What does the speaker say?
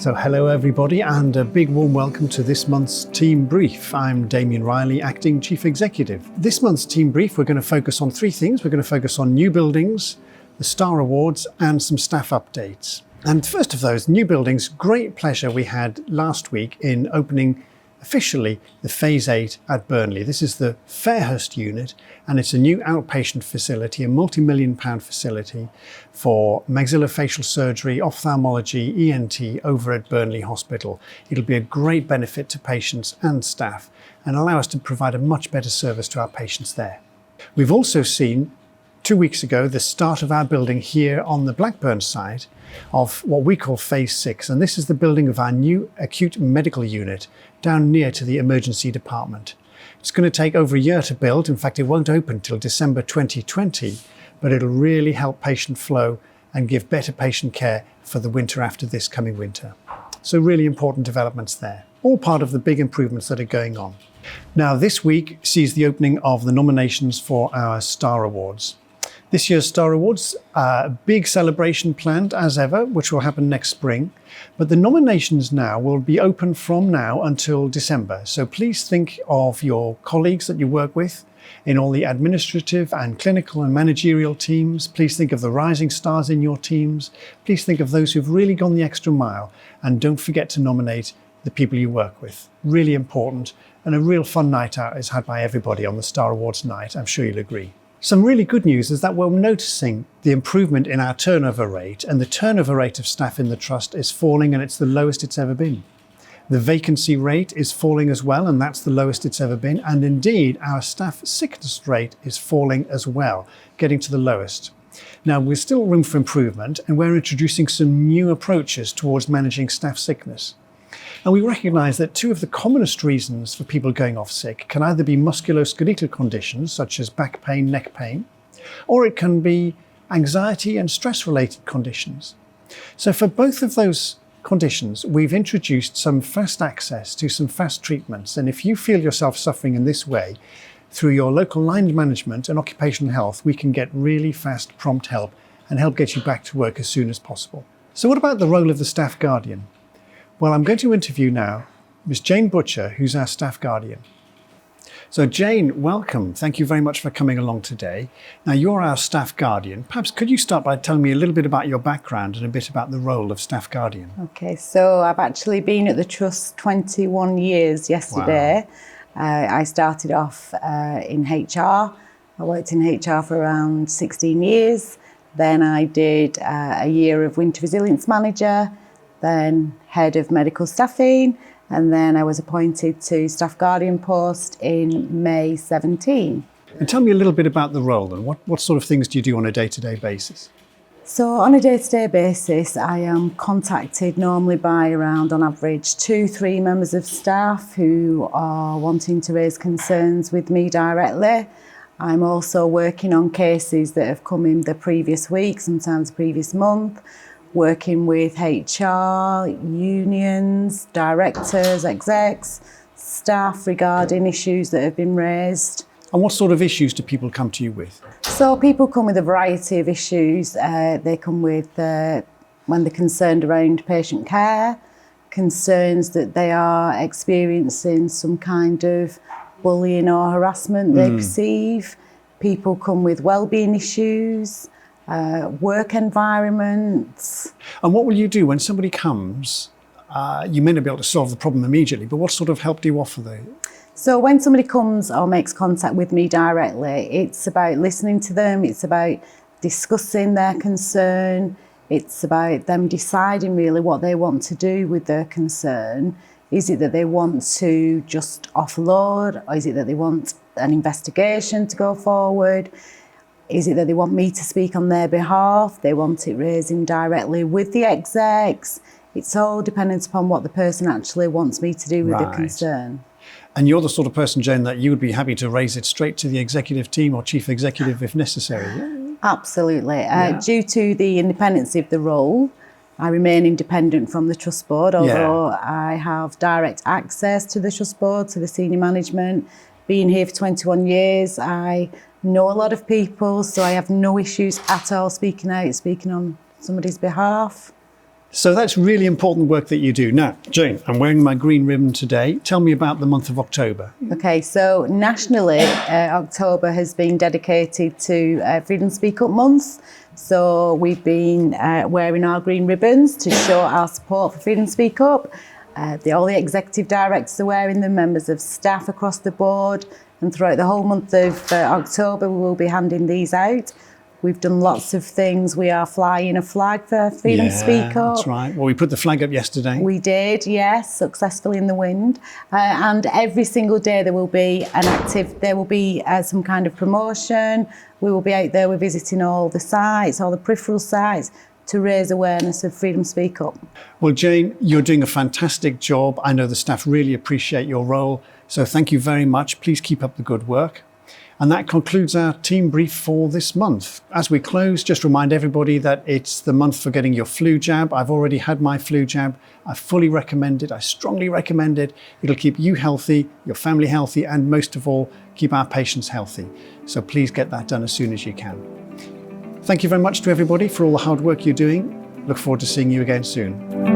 So hello everybody, and a big warm welcome to this month's Team Brief. I'm Damien Riley, Acting Chief Executive. This month's Team Brief, we're going to focus on three things. We're going to focus on new buildings, the Star Awards, and some staff updates. And first of those, new buildings, great pleasure we had last week in opening officially the Phase 8 at Burnley. This is the Fairhurst unit, and it's a new outpatient facility, a multi-million-pound facility for maxillofacial surgery, ophthalmology, ENT over at Burnley Hospital. It'll be a great benefit to patients and staff and allow us to provide a much better service to our patients there. We've also seen 2 weeks ago the start of our building here on the Blackburn side of what we call Phase 6, and this is the building of our new acute medical unit down near to the emergency department. It's going to take over a year to build. In fact, it won't open till December 2020, but it'll really help patient flow and give better patient care for the winter after this coming winter. So really important developments there. All part of the big improvements that are going on. Now, this week sees the opening of the nominations for our Star Awards. This year's Star Awards, a big celebration planned as ever, which will happen next spring. But the nominations now will be open from now until December. So please think of your colleagues that you work with in all the administrative and clinical and managerial teams. Please think of the rising stars in your teams. Please think of those who've really gone the extra mile. And don't forget to nominate the people you work with. Really important, and a real fun night out is had by everybody on the Star Awards night. I'm sure you'll agree. Some really good news is that we're noticing the improvement in our turnover rate, and the turnover rate of staff in the Trust is falling, and it's the lowest it's ever been. The vacancy rate is falling as well, and that's the lowest it's ever been. And indeed, our staff sickness rate is falling as well, getting to the lowest. Now, there's still room for improvement, and we're introducing some new approaches towards managing staff sickness. And we recognise that two of the commonest reasons for people going off sick can either be musculoskeletal conditions such as back pain, neck pain, or it can be anxiety and stress-related conditions. So for both of those conditions, we've introduced some fast access to some fast treatments. And if you feel yourself suffering in this way, through your local line management and occupational health, we can get really fast, prompt help and help get you back to work as soon as possible. So what about the role of the staff guardian? Well, I'm going to interview now Ms. Jane Butcher, who's our staff guardian. So Jane, welcome. Thank you very much for coming along today. Now, you're our staff guardian. Perhaps could you start by telling me a little bit about your background and a bit about the role of staff guardian? Okay, so I've actually been at the Trust 21 years yesterday. Wow. I started off in HR. I worked in HR for around 16 years. Then I did a year of Winter Resilience Manager, then Head of Medical Staffing, and then I was appointed to Staff Guardian post in May 17. And tell me a little bit about the role then. What sort of things do you do on a day-to-day basis? So on a day-to-day basis, I am contacted normally by around, on average, 2-3 members of staff who are wanting to raise concerns with me directly. I'm also working on cases that have come in the previous week, sometimes the previous month, working with HR, unions, directors, execs, staff regarding issues that have been raised. And what sort of issues do people come to you with? So people come with a variety of issues. They come with when they're concerned around patient care, concerns that they are experiencing some kind of bullying or harassment they perceive. People come with wellbeing issues, work environments. And what will you do when somebody comes? You may not be able to solve the problem immediately, but what sort of help do you offer them? So when somebody comes or makes contact with me directly, it's about listening to them, it's about discussing their concern, it's about them deciding really what they want to do with their concern. Is it that they want to just offload, or is it that they want an investigation to go forward? Is it that they want me to speak on their behalf? They want it raising directly with the execs. It's all dependent upon what the person actually wants me to do with the concern. And you're the sort of person, Jane, that you would be happy to raise it straight to the executive team or chief executive if necessary? Yeah? Absolutely. Due to the independence of the role, I remain independent from the Trust Board, although I have direct access to the Trust Board, to the senior management. Being here for 21 years, I know a lot of people, so I have no issues at all speaking out, speaking on somebody's behalf. So that's really important work that you do. Now, Jane, I'm wearing my green ribbon today. Tell me about the month of October. Okay, so nationally, October has been dedicated to Freedom Speak Up Month. So we've been wearing our green ribbons to show our support for Freedom Speak Up. All the executive directors are wearing them, members of staff across the board, and throughout the whole month of October we will be handing these out. We've done lots of things. We are flying a flag for Freedom Speak Up. That's right. Well, we put the flag up yesterday. We did, yes, successfully in the wind. And every single day there will be some kind of promotion. We will be out there, we're visiting all the sites, all the peripheral sites, to raise awareness of Freedom Speak Up. Well, Jane, you're doing a fantastic job. I know the staff really appreciate your role. So thank you very much. Please keep up the good work. And that concludes our team brief for this month. As we close, just remind everybody that it's the month for getting your flu jab. I've already had my flu jab. I fully recommend it. I strongly recommend it. It'll keep you healthy, your family healthy, and most of all, keep our patients healthy. So please get that done as soon as you can. Thank you very much to everybody for all the hard work you're doing. Look forward to seeing you again soon.